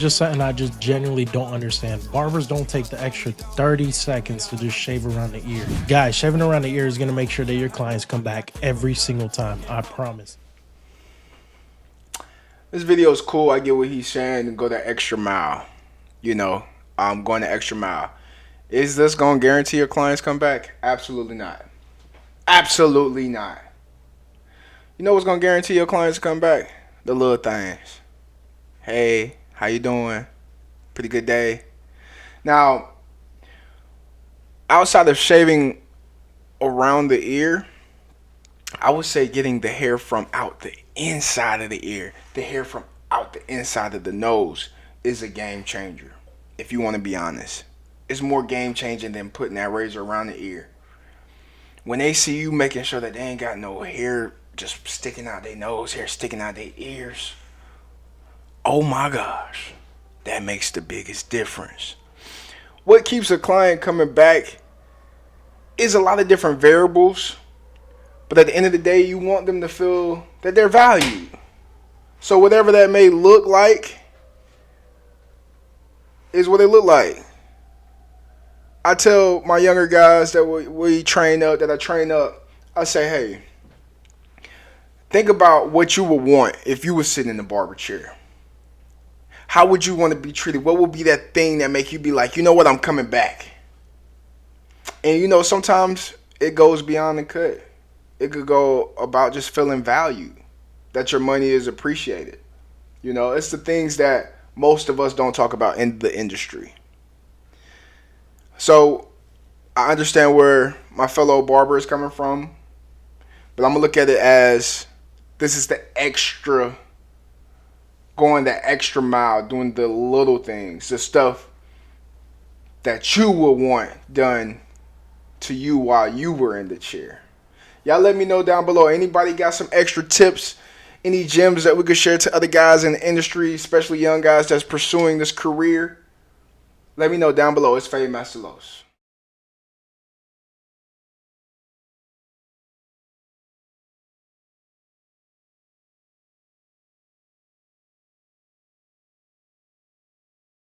Just something I just genuinely don't understand. Barbers don't take the extra 30 seconds to just shave around the ear. Guys, shaving around the ear is going to make sure that your clients come back every single time. I promise. This video is cool. I get what he's saying and go that extra mile. You know, I'm going the extra mile. Is this going to guarantee your clients come back? Absolutely not. Absolutely not. You know what's going to guarantee your clients come back? The little things. Hey, how you doing? Pretty good day. Now, outside of shaving around the ear, I would say getting the hair from out the inside of the ear, the hair from out the inside of the nose is a game changer. If you want to be honest, it's more game changing than putting that razor around the ear. When they see you making sure that they ain't got no hair just sticking out their nose, hair sticking out their ears, oh my gosh, that makes the biggest difference. What keeps a client coming back is a lot of different variables, but at the end of the day, you want them to feel that they're valued. So whatever that may look like is what it look like. I tell my younger guys that we train up, that I train up, I say, hey, think about what you would want if you were sitting in the barber chair. How would you want to be treated? What would be that thing that make you be like, you know what, I'm coming back? And you know, sometimes it goes beyond the cut. It could go about just feeling valued, that your money is appreciated. You know, it's the things that most of us don't talk about in the industry. So I understand where my fellow barber is coming from, but I'm going to look at it as this is the extra, going the extra mile, doing the little things, the stuff that you would want done to you while you were in the chair. Y'all let me know down below. Anybody got some extra tips, any gems that we could share to other guys in the industry, especially young guys that's pursuing this career? Let me know down below. It's FadeMasterLos.